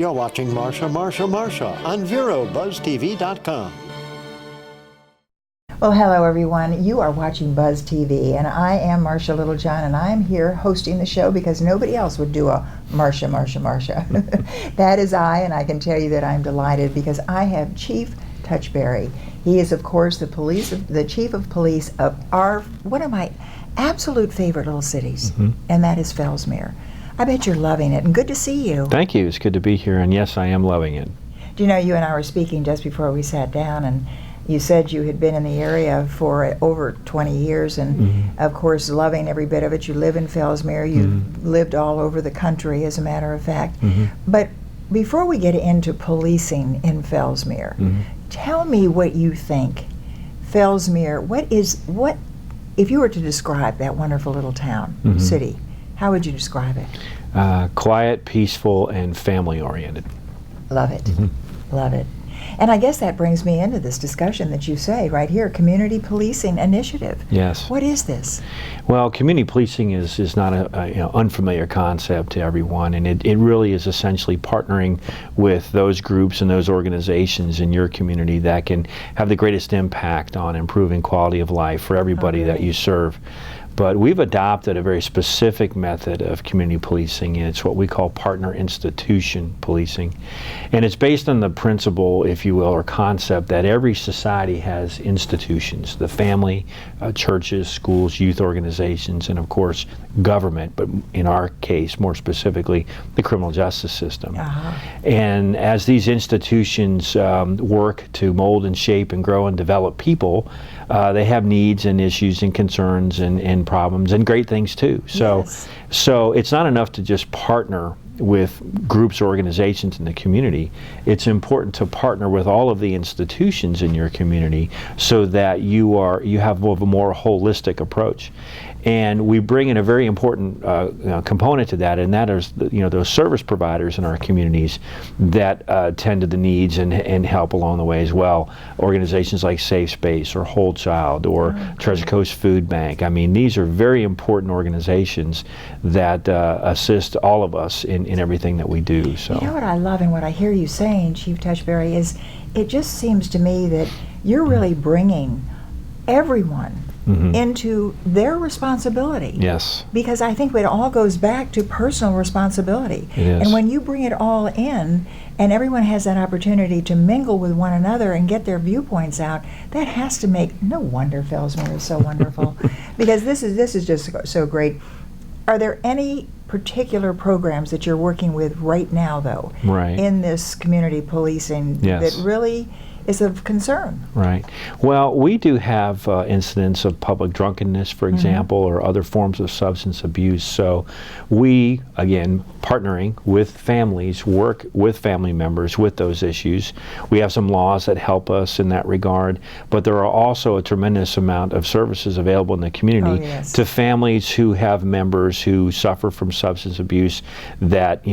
You're watching Marcia on VeroBuzzTV.com. Well, hello everyone. You are watching Buzz TV, and I am Marcia Littlejohn, and I'm here hosting the show because nobody else would do a Marcia. That is I, and I can tell you that I'm delighted because I have Chief Touchberry. He is, of course, the chief of police of one of my absolute favorite little cities, and that is Fellsmere. I bet you're loving it, and good to see you. Thank you. It's good to be here, and yes, I am loving it. Do you know, you and I were speaking just before we sat down, and you said you had been in the area for over 20 years, and of course, loving every bit of it. You live in Fellsmere. You've lived all over the country, as a matter of fact. But before we get into policing in Fellsmere, tell me what you think. Fellsmere, what if you were to describe that wonderful little town, city, how would you describe it? Quiet, peaceful, and family-oriented. Love it. Love it. And I guess that brings me into this discussion that you say right here, Community Policing Initiative. Yes. What is this? Well, community policing is not a unfamiliar concept to everyone, and it really is essentially partnering with those groups and those organizations in your community that can have the greatest impact on improving quality of life for everybody that you serve. But we've adopted a very specific method of community policing, and it's what we call partner institution policing. And it's based on the principle, if you will, or concept that every society has institutions, the family, churches, schools, youth organizations, and of course government, but in our case, more specifically, the criminal justice system. And as these institutions work to mold and shape and grow and develop people, they have needs and issues and concerns and problems and great things too. So it's not enough to just partner with groups or organizations in the community. It's important to partner with all of the institutions in your community so that you have a more holistic approach. And we bring in a very important component to that, and that is those service providers in our communities that tend to the needs and help along the way as well. Organizations like Safe Space or Whole Child or Treasure Coast Food Bank. I mean, these are very important organizations that assist all of us in everything that we do. So, you know what I love and what I hear you saying, Chief Touchberry, is it just seems to me that you're really bringing everyone into their responsibility. Yes. Because I think it all goes back to personal responsibility. It is. And when you bring it all in and everyone has that opportunity to mingle with one another and get their viewpoints out, that has to make, no wonder Fellsmere is so wonderful. Because this is just so great. Are there any particular programs that you're working with right now, though, in this community policing that really is of concern? Right. Well, we do have incidents of public drunkenness, for example, or other forms of substance abuse. So we, again, partnering with families, work with family members with those issues. We have some laws that help us in that regard, but there are also a tremendous amount of services available in the community to families who have members who suffer from substance abuse that,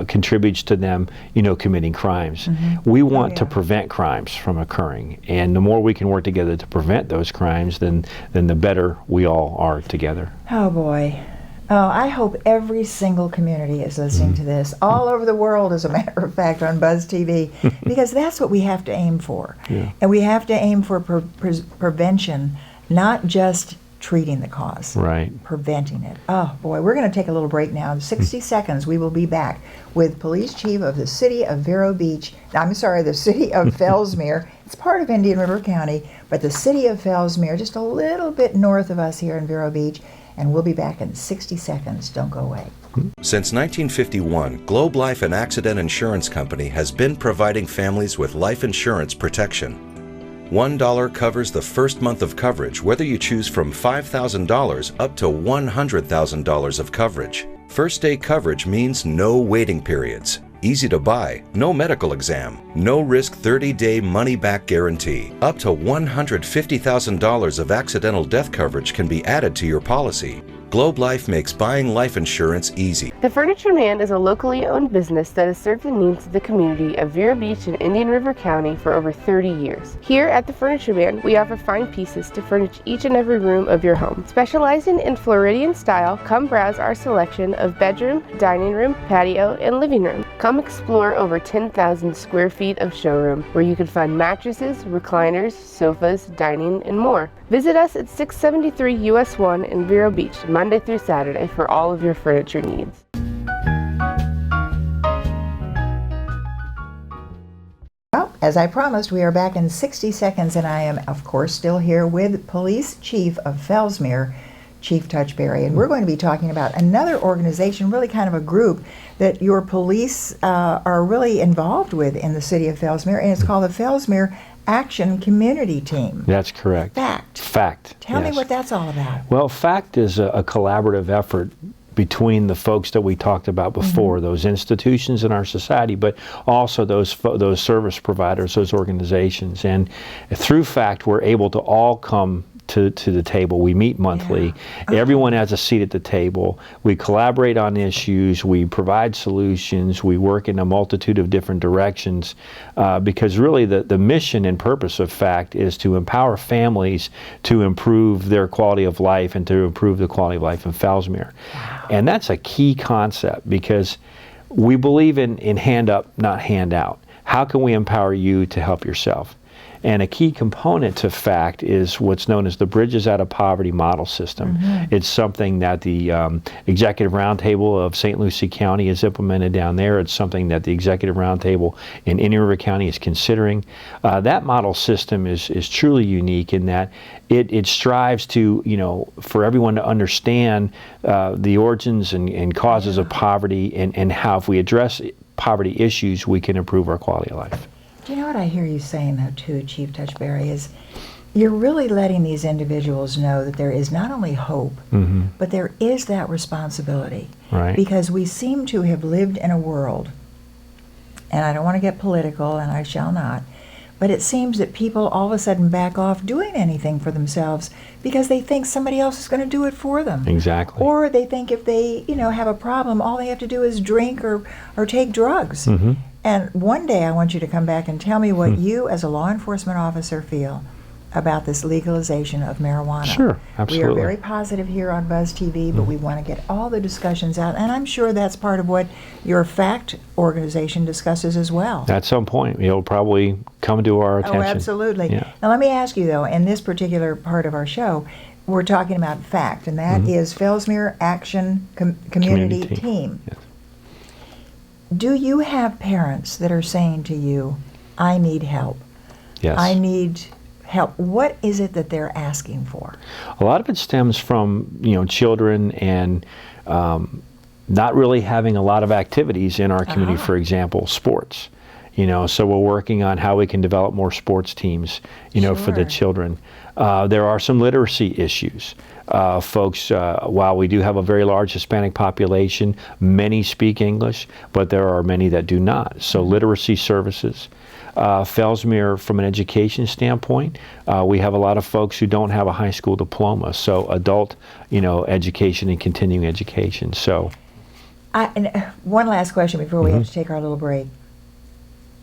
contributes to them, committing crimes. We want to prevent crimes from occurring, and the more we can work together to prevent those crimes, then the better we all are together. Oh boy. Oh, I hope every single community is listening to this, all over the world, as a matter of fact, on Buzz TV, because that's what we have to aim for. And we have to aim for prevention, not just treating the cause, preventing it. Oh boy, we're going to take a little break now. In 60 seconds, we will be back with Police Chief of the City of the City of Fellsmere. It's part of Indian River County, but the City of Fellsmere, just a little bit north of us here in Vero Beach, and we'll be back in 60 seconds. Don't go away. Since 1951, Globe Life and Accident Insurance Company has been providing families with life insurance protection. $1 covers the first month of coverage, whether you choose from $5,000 up to $100,000 of coverage. First day coverage means no waiting periods. Easy to buy, no medical exam, no risk 30-day money-back guarantee. Up to $150,000 of accidental death coverage can be added to your policy. Globe Life makes buying life insurance easy. The Furniture Man is a locally owned business that has served the needs of the community of Vero Beach and Indian River County for over 30 years. Here at the Furniture Man, we offer fine pieces to furnish each and every room of your home. Specializing in Floridian style, come browse our selection of bedroom, dining room, patio, and living room. Come explore over 10,000 square feet of showroom where you can find mattresses, recliners, sofas, dining, and more. Visit us at 673 US 1 in Vero Beach, Monday through Saturday for all of your furniture needs. Well, as I promised, we are back in 60 seconds, and I am, of course, still here with Police Chief of Fellsmere, Chief Touchberry, and we're going to be talking about another organization, really kind of a group that your police are really involved with in the city of Fellsmere, and it's called the Fellsmere Action Community Team. That's correct. FACT. Tell me what that's all about. Well, FACT is a collaborative effort between the folks that we talked about before, those institutions in our society, but also those service providers, those organizations. And through FACT, we're able to all come to the table. We meet monthly. Everyone has a seat at the table. We collaborate on issues. We provide solutions. We work in a multitude of different directions because really the mission and purpose of FACT is to empower families to improve their quality of life and to improve the quality of life in Fellsmere. And that's a key concept because we believe in hand up, not hand out. How can we empower you to help yourself? And a key component to FACT is what's known as the Bridges Out of Poverty model system. It's something that the Executive Roundtable of St. Lucie County has implemented down there. It's something that the Executive Roundtable in Indian River County is considering. That model system is truly unique in that it strives to, for everyone to understand the origins and causes of poverty and how if we address poverty issues, we can improve our quality of life. Do you know what I hear you saying, though, too, Chief Touchberry, is you're really letting these individuals know that there is not only hope, but there is that responsibility. Right. Because we seem to have lived in a world, and I don't want to get political, and I shall not, but it seems that people all of a sudden back off doing anything for themselves because they think somebody else is going to do it for them. Exactly. Or they think if they, have a problem, all they have to do is drink or take drugs. And one day I want you to come back and tell me what you as a law enforcement officer feel about this legalization of marijuana. Sure, absolutely. We are very positive here on Buzz TV, but we want to get all the discussions out, and I'm sure that's part of what your FACT organization discusses as well. At some point, it'll probably come to our attention. Oh, absolutely. Yeah. Now let me ask you, though, in this particular part of our show, we're talking about FACT, and that is Fellsmere Action Community Team. Yes. Do you have parents that are saying to you, I need help? Yes. I need help. What is it that they're asking for? A lot of it stems from, children and not really having a lot of activities in our community, for example, sports. So we're working on how we can develop more sports teams, for the children. There are some literacy issues. Folks, while we do have a very large Hispanic population, many speak English, but there are many that do not. So literacy services. Fellsmere, from an education standpoint, we have a lot of folks who don't have a high school diploma. So adult, education and continuing education. So, and one last question before we have to take our little break.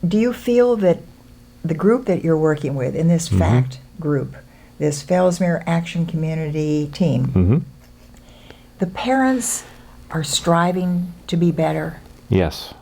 Do you feel that the group that you're working with in this FACT group, this Fellsmere Action Community Team, the parents are striving to be better? Yes.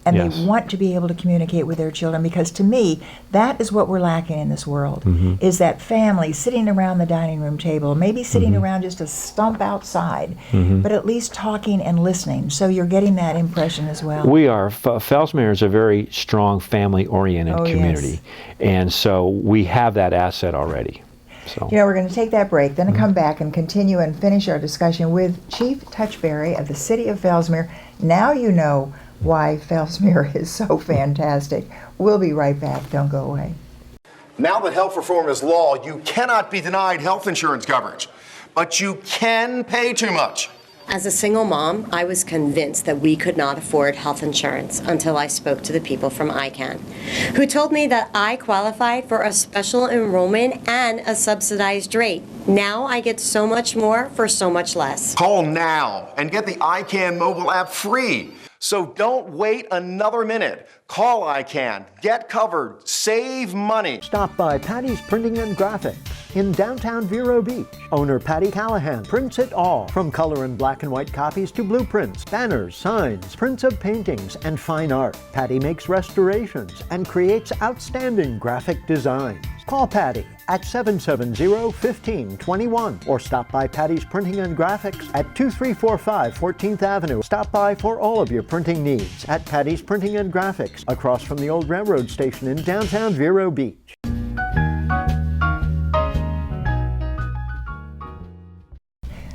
And they want to be able to communicate with their children, because to me, that is what we're lacking in this world, is that family sitting around the dining room table, maybe sitting around just a stump outside, but at least talking and listening. So you're getting that impression as well. We are. Fellsmere is a very strong family-oriented community, and so we have that asset already. So. We're going to take that break, then come back and continue and finish our discussion with Chief Touchberry of the City of Fellsmere. Now you know why Fellsmere is so fantastic. We'll be right back. Don't go away. Now that health reform is law, you cannot be denied health insurance coverage, but you can pay too much. As a single mom, I was convinced that we could not afford health insurance until I spoke to the people from ICANN, who told me that I qualified for a special enrollment and a subsidized rate. Now I get so much more for so much less. Call now and get the ICANN mobile app free. So don't wait another minute. Call ICANN, get covered, save money. Stop by Patty's Printing and Graphics in downtown Vero Beach. Owner Patty Callahan prints it all, from color and black and white copies to blueprints, banners, signs, prints of paintings, and fine art. Patty makes restorations and creates outstanding graphic designs. Call Patty at 770-1521 or stop by Patty's Printing and Graphics at 2345 14th Avenue. Stop by for all of your printing needs at Patty's Printing and Graphics, across from the old railroad station in downtown Vero Beach.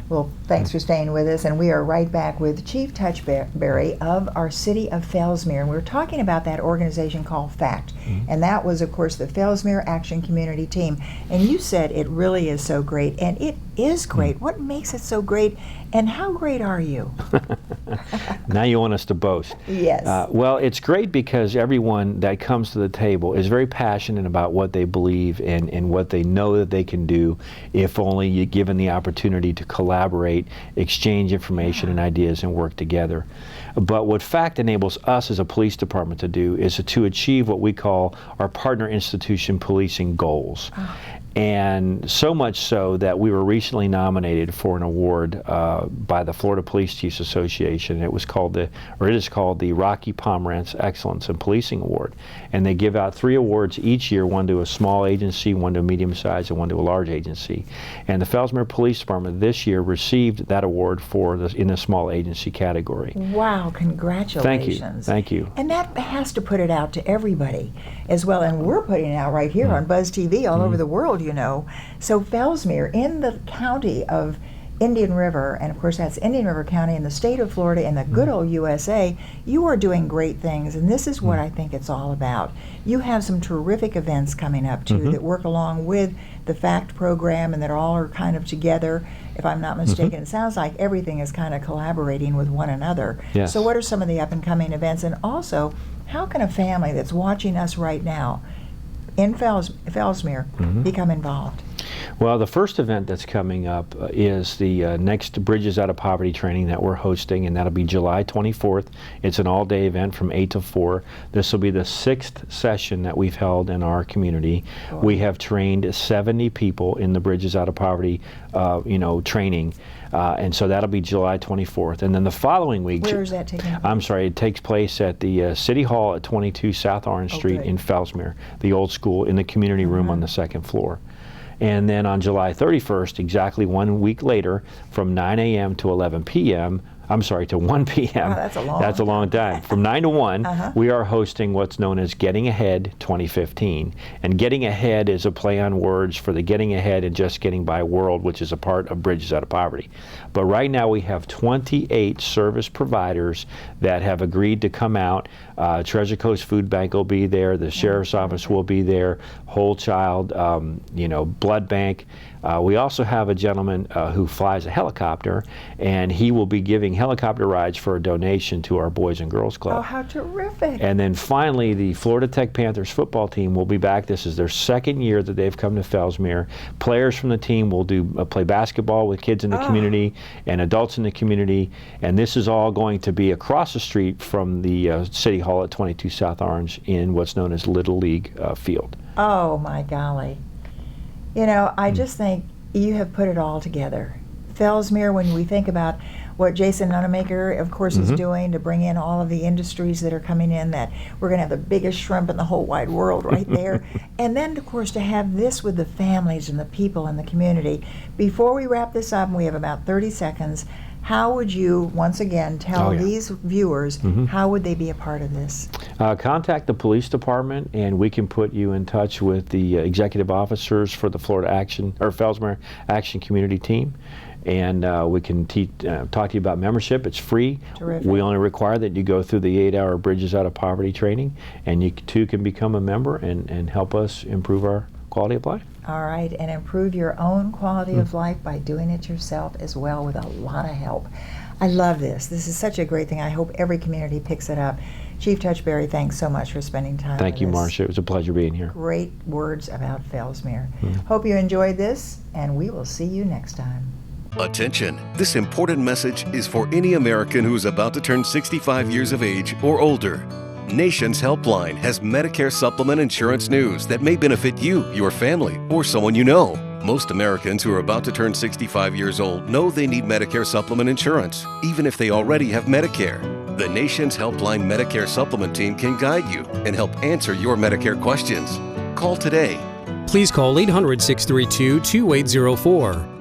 Well, thanks for staying with us, and we are right back with Chief Touchberry of our city of Fellsmere, and we're talking about that organization called FACT, and that was, of course, the Fellsmere Action Community Team. And you said it really is so great, and it is great. What makes it so great, and how great are you? Now you want us to boast. Yes. Well, it's great because everyone that comes to the table is very passionate about what they believe and what they know that they can do if only you're given the opportunity to collaborate, exchange information and ideas, and work together. But what FACT enables us as a police department to do is to achieve what we call our partner institution policing goals. And so much so that we were recently nominated for an award by the Florida Police Chiefs Association. It is called the Rocky Pomerantz Excellence in Policing Award. And they give out 3 awards each year, one to a small agency, one to a medium-sized, and one to a large agency. And the Fellsmere Police Department this year received that award in the small agency category. Wow, congratulations. Thank you. And that has to put it out to everybody as well. And we're putting it out right here on Buzz TV all over the world, you know. So Fellsmere, in the county of Indian River, and of course that's Indian River County in the state of Florida in the good old USA, you are doing great things, and this is what I think it's all about. You have some terrific events coming up too that work along with the FACT program, and that all are kind of together, if I'm not mistaken. It sounds like everything is kind of collaborating with one another. Yes. So what are some of the up and coming events, and also how can a family that's watching us right now in Fellsmere become involved? Well, the first event that's coming up is the next Bridges Out of Poverty training that we're hosting, and that'll be July 24th. It's an all-day event from 8 to 4. This will be the 6th session that we've held in our community. Cool. We have trained 70 people in the Bridges Out of Poverty training. And so that'll be July 24th. And then the following week... Where is that taking place? I'm sorry, it takes place at the City Hall at 22 South Orange Street in Fellsmere, the old school, in the community room on the 2nd floor. And then on July 31st, exactly 1 week later, from 9 a.m. to 11 p.m., to 1 p.m. Wow, that's a long time. From 9 to 1, we are hosting what's known as Getting Ahead 2015. And Getting Ahead is a play on words for the Getting Ahead and Just Getting By world, which is a part of Bridges Out of Poverty. But right now we have 28 service providers that have agreed to come out. Treasure Coast Food Bank will be there, the Sheriff's Office will be there, Whole Child, Blood Bank. We also have a gentleman who flies a helicopter, and he will be giving helicopter rides for a donation to our Boys and Girls Club. Oh, how terrific. And then finally, the Florida Tech Panthers football team will be back. This is their 2nd year that they've come to Fellsmere. Players from the team will play basketball with kids in the community and adults in the community, and this is all going to be across the street from the City Hall at 22 South Orange in what's known as Little League Field. Oh, my golly. You know, I just think you have put it all together. Fellsmere, when we think about what Jason Nunemaker, of course, is doing to bring in all of the industries that are coming in, that we're going to have the biggest shrimp in the whole wide world right there. And then, of course, to have this with the families and the people in the community. Before we wrap this up, and we have about 30 seconds, how would you, once again, tell these viewers, how would they be a part of this? Contact the police department, and we can put you in touch with the executive officers for the Fellsmere Action Community Team. And we can talk to you about membership. It's free. Terrific. We only require that you go through the 8-hour Bridges Out of Poverty training, and you too can become a member and help us improve our quality of life. All right, and improve your own quality of life by doing it yourself as well, with a lot of help. I love this. This is such a great thing. I hope every community picks it up. Chief Touchberry, thanks so much for spending time with us. Thank you, Marcia. It was a pleasure being here. Great words about Fellsmere. Hope you enjoyed this, and we will see you next time. Attention! This important message is for any American who is about to turn 65 years of age or older. Nation's Helpline has Medicare supplement insurance news that may benefit you, your family, or someone you know. Most Americans who are about to turn 65 years old know they need Medicare supplement insurance, even if they already have Medicare. The Nation's Helpline Medicare Supplement Team can guide you and help answer your Medicare questions. Call today. Please call 800-632-2804.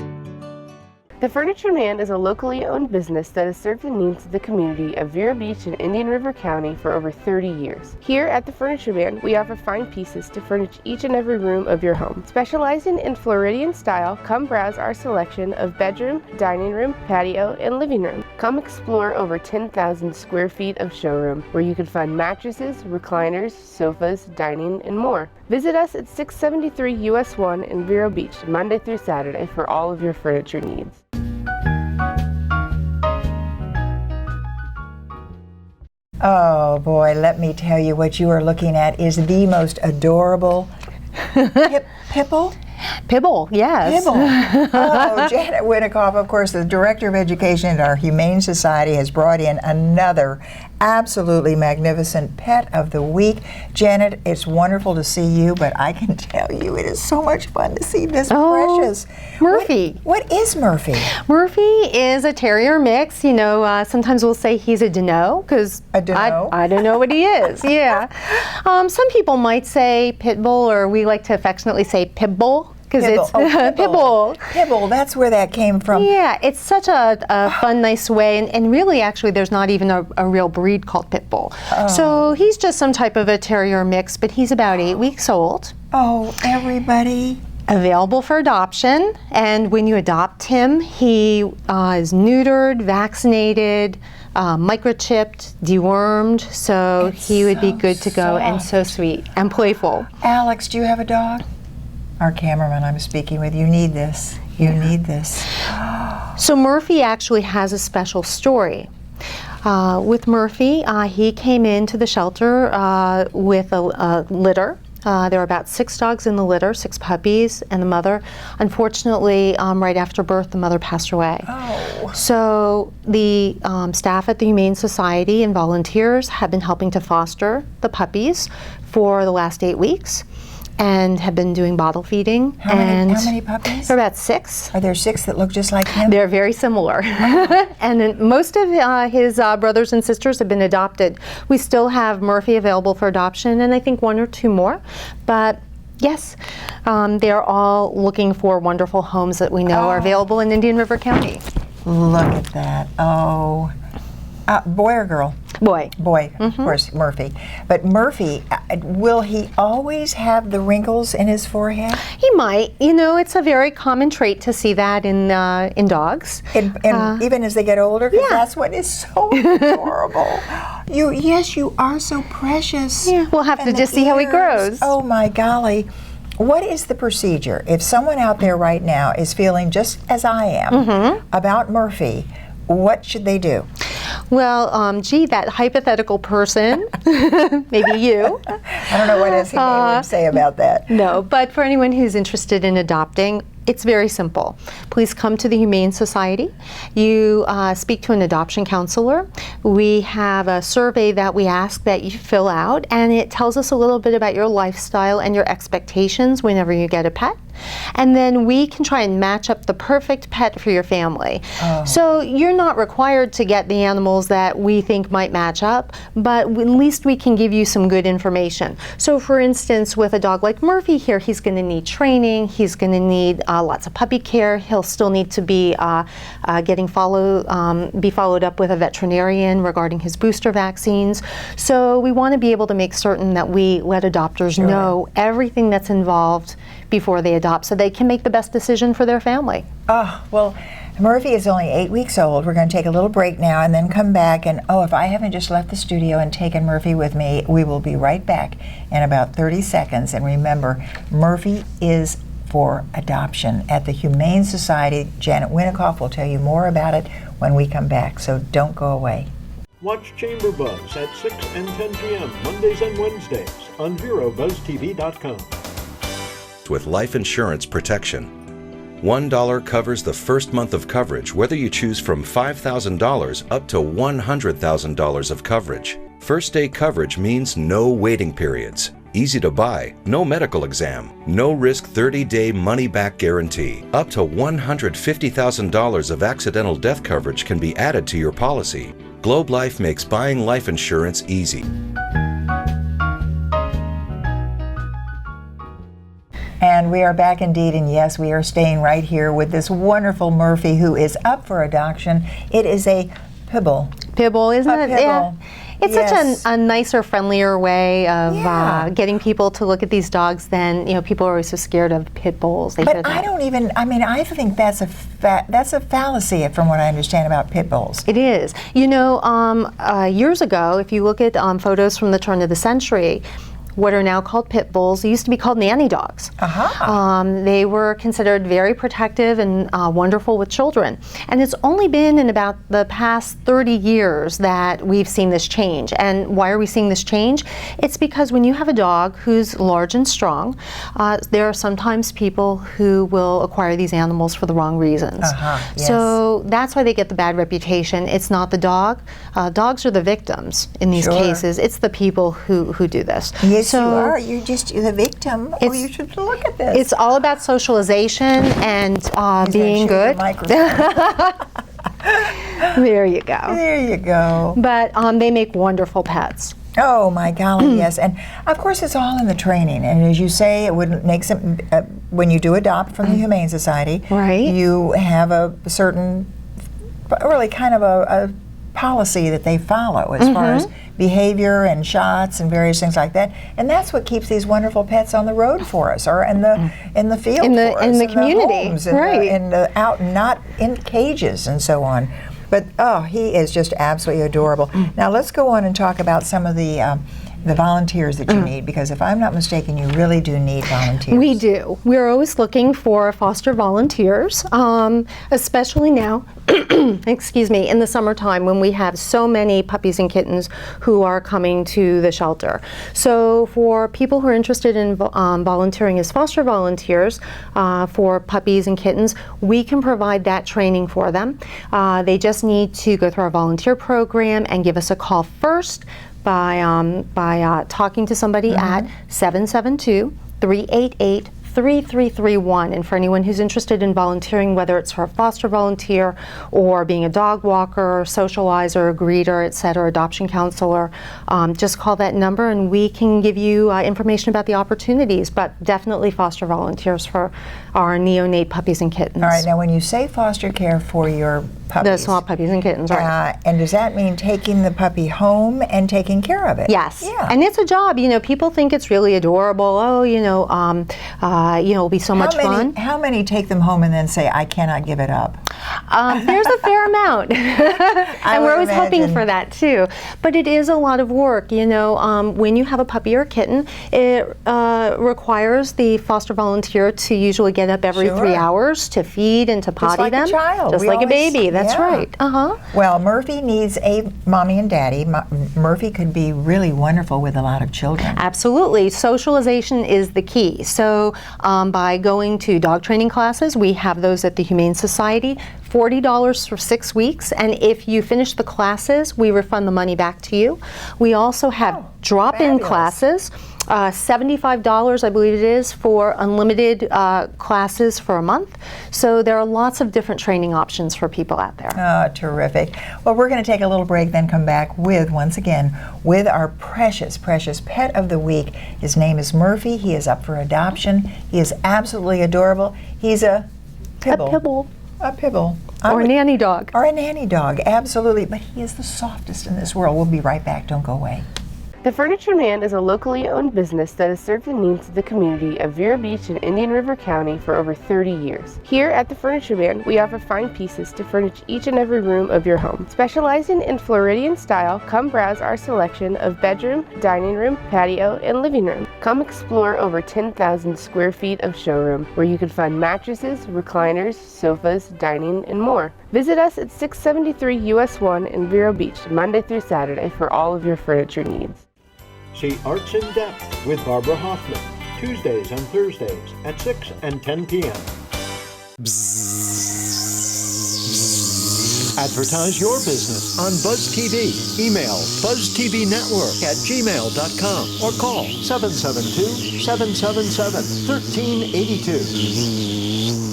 The Furniture Man is a locally owned business that has served the needs of the community of Vero Beach and Indian River County for over 30 years. Here at the Furniture Man, we offer fine pieces to furnish each and every room of your home. Specializing in Floridian style, come browse our selection of bedroom, dining room, patio, and living room. Come explore over 10,000 square feet of showroom where you can find mattresses, recliners, sofas, dining, and more. Visit us at 673 US 1 in Vero Beach, Monday through Saturday for all of your furniture needs. Oh boy, let me tell you, what you are looking at is the most adorable Pibble? Pibble, yes. Pibble. Oh, Janet Winnikoff, of course, the Director of Education at our Humane Society, has brought in another absolutely magnificent Pet of the Week. Janet, it's wonderful to see you, but I can tell you it is so much fun to see this precious Murphy. What is Murphy? Murphy is a terrier mix. You know, sometimes we'll say he's a Dano because I don't know what he is. Yeah. Some people might say pit bull, or we like to affectionately say pibble. Because it's Pibble. Pibble, that's where that came from. Yeah, it's such a fun, nice way, and really, actually, there's not even a real breed called Pit Bull. So he's just some type of a terrier mix, but he's about 8 weeks old. Oh, everybody. Available for adoption, and when you adopt him, he is neutered, vaccinated, microchipped, dewormed, so he would be good to go, and so sweet and playful. Alex, do you have a dog? Our cameraman I'm speaking with, you need this. You need this. So Murphy actually has a special story. With Murphy, he came into the shelter with a litter. There were about 6 dogs in the litter, 6 puppies, and the mother. Unfortunately, right after birth, the mother passed away. Oh. So the staff at the Humane Society and volunteers have been helping to foster the puppies for the last 8 weeks. And have been doing bottle feeding. How many puppies? There are about 6. Are there 6 that look just like him? They're very similar. And then most of his brothers and sisters have been adopted. We still have Murphy available for adoption, and I think 1 or 2 more. But yes, they're all looking for wonderful homes that we know are available in Indian River County. Look at that. Oh. Boy or girl? Boy. Boy, of course, Murphy. But Murphy, will he always have the wrinkles in his forehead? He might. You know, it's a very common trait to see that in dogs. And even as they get older, because that's what is so adorable. Yes, you are so precious. Yeah, we'll have to just see how he grows. Oh my golly. What is the procedure? If someone out there right now is feeling just as I am about Murphy, what should they do? Well, gee, that hypothetical person, maybe you. I don't know what else he would say about that. No, but for anyone who's interested in adopting, it's very simple. Please come to the Humane Society. You speak to an adoption counselor. We have a survey that we ask that you fill out, and it tells us a little bit about your lifestyle and your expectations whenever you get a pet. And then we can try and match up the perfect pet for your family. So you're not required to get the animals that we think might match up, but at least we can give you some good information. So for instance, with a dog like Murphy here, he's going to need training, he's going to need lots of puppy care, he'll still need to be followed up with a veterinarian regarding his booster vaccines. So we want to be able to make certain that we let adopters know everything that's involved before they adopt, so they can make the best decision for their family. Oh, well, Murphy is only 8 weeks old. We're going to take a little break now and then come back. And if I haven't just left the studio and taken Murphy with me, we will be right back in about 30 seconds. And remember, Murphy is for adoption at the Humane Society. Janet Winikoff will tell you more about it when we come back, so don't go away. Watch Chamber Buzz at 6 and 10 p.m. Mondays and Wednesdays on VeroBuzzTV.com. With life insurance protection. $1 covers the first month of coverage, whether you choose from $5,000 up to $100,000 of coverage. First day coverage means no waiting periods. Easy to buy, no medical exam, no risk 30-day money-back guarantee. Up to $150,000 of accidental death coverage can be added to your policy. Globe Life makes buying life insurance easy. And we are back indeed, and yes, we are staying right here with this wonderful Murphy who is up for adoption. It is a Pibble. Pibble, isn't it? Pibble. Yeah. It's such a nicer, friendlier way of getting people to look at these dogs than, people are always so scared of pit bulls. But I think that's a fallacy from what I understand about pit bulls. It is. Years ago, if you look at photos from the turn of the century, what are now called pit bulls, they used to be called nanny dogs. They were considered very protective and wonderful with children. And it's only been in about the past 30 years that we've seen this change. And why are we seeing this change? It's because when you have a dog who's large and strong, there are sometimes people who will acquire these animals for the wrong reasons. Yes. So that's why they get the bad reputation. It's not the dog. Dogs are the victims in these cases. It's the people who do this. Yes, you are. You're just the victim. Oh, you should look at this. It's all about socialization and being good. There you go. There you go. But they make wonderful pets. Oh my golly, yes. And of course it's all in the training. And as you say, it would make some, when you do adopt from the Humane Society, you have a certain, really kind of a policy that they follow as far as behavior and shots and various things like that, and that's what keeps these wonderful pets on the road for us, or in the field in the for us, in the community, homes, in the out, not in cages and so on. But he is just absolutely adorable. Now let's go on and talk about some of the volunteers that you need, because if I'm not mistaken, you really do need volunteers. We do. We're always looking for foster volunteers, especially now, excuse me, in the summertime when we have so many puppies and kittens who are coming to the shelter. So for people who are interested in volunteering as foster volunteers for puppies and kittens, we can provide that training for them. They just need to go through our volunteer program and give us a call first by talking to somebody at 772-388-3331. And for anyone who's interested in volunteering, whether it's for a foster volunteer or being a dog walker, socializer, greeter, etc., adoption counselor, just call that number and we can give you information about the opportunities, but definitely foster volunteers for our neonate puppies and kittens. All right, now when you say foster care for your puppies, the small puppies and kittens, right. And does that mean taking the puppy home and taking care of it? Yes. Yeah. And it's a job. People think it's really adorable. Oh, it'll be so much fun. How many take them home and then say, I cannot give it up? There's a fair amount. And we're always hoping for that too. But it is a lot of work. When you have a puppy or a kitten, it requires the foster volunteer to usually get up every 3 hours to feed and to potty them. Just like a child. Just like a baby. That's right. Well, Murphy needs a mommy and daddy. Murphy could be really wonderful with a lot of children. Absolutely. Socialization is the key. So by going to dog training classes, we have those at the Humane Society, $40 for 6 weeks, and if you finish the classes, we refund the money back to you. We also have drop-in classes, $75, I believe it is, for unlimited classes for a month. So there are lots of different training options for people out there. Oh, terrific. Well, we're going to take a little break, then come back once again, with our precious, precious pet of the week. His name is Murphy. He is up for adoption. He is absolutely adorable. He's a Pibble. A Pibble. A Pibble. Or a nanny dog. Or a nanny dog, absolutely. But he is the softest in this world. We'll be right back. Don't go away. The Furniture Man is a locally owned business that has served the needs of the community of Vero Beach and Indian River County for over 30 years. Here at the Furniture Man, we offer fine pieces to furnish each and every room of your home. Specializing in Floridian style, come browse our selection of bedroom, dining room, patio, and living room. Come explore over 10,000 square feet of showroom where you can find mattresses, recliners, sofas, dining, and more. Visit us at 673 US 1 in Vero Beach, Monday through Saturday for all of your furniture needs. See Arts in Depth with Barbara Hoffman, Tuesdays and Thursdays at 6 and 10 p.m. Advertise your business on Buzz TV. Email buzztvnetwork@gmail.com or call 772-777-1382.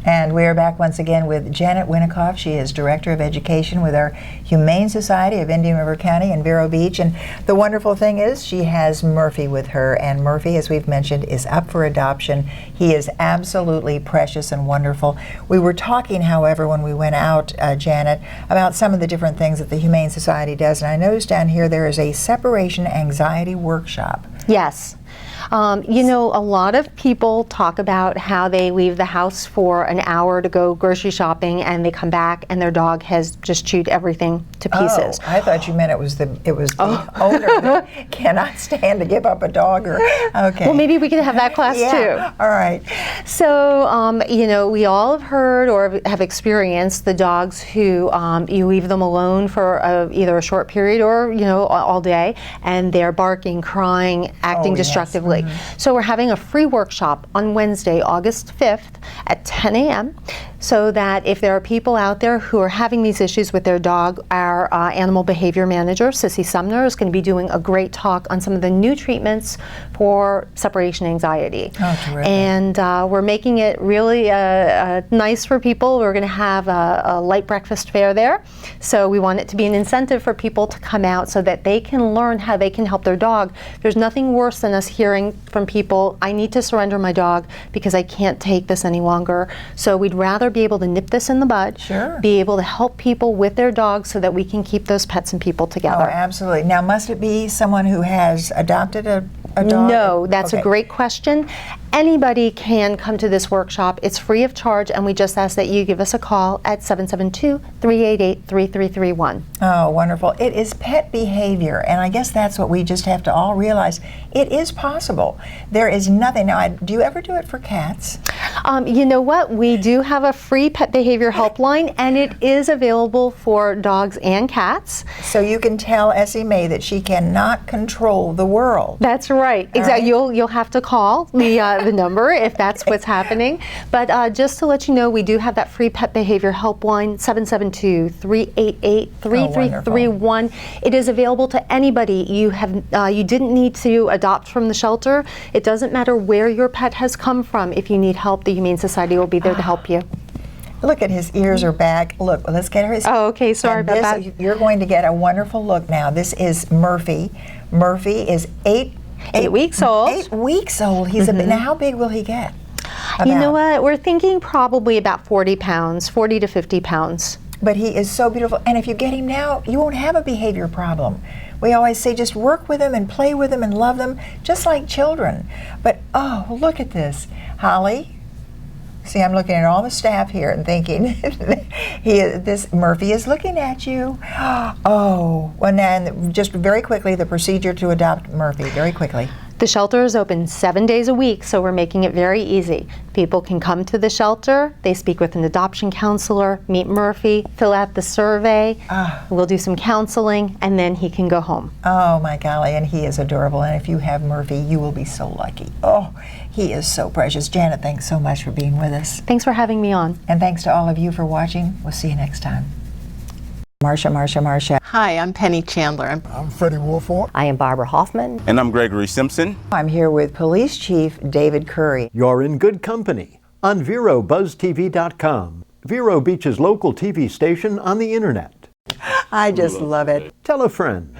And we are back once again with Janet Winnikoff. She is Director of Education with our Humane Society of Indian River County in Vero Beach. And the wonderful thing is she has Murphy with her. And Murphy, as we've mentioned, is up for adoption. He is absolutely precious and wonderful. We were talking, however, when we went out, Janet, about some of the different things that the Humane Society does. And I noticed down here there is a separation anxiety workshop. Yes. You know, a lot of people talk about how they leave the house for an hour to go grocery shopping and they come back and their dog has just chewed everything to pieces. Oh, I thought you meant it was the owner that cannot stand to give up a dog. Or okay. Well, maybe we could have that class too. All right. So, you know, we all have heard or have experienced the dogs who you leave them alone for either a short period or, you know, all day, and they're barking, crying, acting destructively. So we're having a free workshop on Wednesday, August 5th at 10 a.m. so that if there are people out there who are having these issues with their dog, our animal behavior manager, Sissy Sumner, is going to be doing a great talk on some of the new treatments for separation anxiety. Oh, terrific. And we're making it really nice for people. We're going to have a light breakfast fare there. So we want it to be an incentive for people to come out so that they can learn how they can help their dog. There's nothing worse than us hearing from people, I need to surrender my dog because I can't take this any longer. So we'd rather be able to nip this in the bud, be able to help people with their dogs so that we can keep those pets and people together. Oh, absolutely. Now, must it be someone who has adopted a dog? No, that's a great question. Anybody can come to this workshop. It's free of charge, and we just ask that you give us a call at 772-388-3331. Oh, wonderful. It is pet behavior, and I guess that's what we just have to all realize. It is possible. There is nothing. Now, do you ever do it for cats? You know what? We do have a free pet behavior helpline, and it is available for dogs and cats. So you can tell Essie Mae that she cannot control the world. That's right. Exactly. Right. You'll have to call the number if that's what's happening. But just to let you know, we do have that free pet behavior helpline, 772-388-3331. It is available to anybody. You didn't need to adopt from the shelter. It doesn't matter where your pet has come from. If you need help, the Humane Society will be there to help you. Look at his ears are back. Look, let's get her. Oh, okay. Sorry about that. You're going to get a wonderful look now. This is Murphy. Murphy is 8 weeks old. 8 weeks old. He's now, how big will he get? You know what? We're thinking probably about 40 pounds, 40 to 50 pounds. But he is so beautiful. And if you get him now, you won't have a behavior problem. We always say just work with them and play with them and love them, just like children. But, oh, look at this. Holly, see, I'm looking at all the staff here and thinking, this Murphy is looking at you. Oh, well, now, just very quickly, the procedure to adopt Murphy, very quickly. The shelter is open 7 days a week, so we're making it very easy. People can come to the shelter, they speak with an adoption counselor, meet Murphy, fill out the survey, we'll do some counseling, and then he can go home. Oh my golly, and he is adorable, and if you have Murphy, you will be so lucky. Oh, he is so precious. Janet, thanks so much for being with us. Thanks for having me on. And thanks to all of you for watching. We'll see you next time. Marcia. Hi, I'm Penny Chandler. I'm Freddie Wolford. I am Barbara Hoffman. And I'm Gregory Simpson. I'm here with Police Chief David Curry. You're in good company on VeroBuzzTV.com, Vero Beach's local TV station on the internet. I just love it. Tell a friend.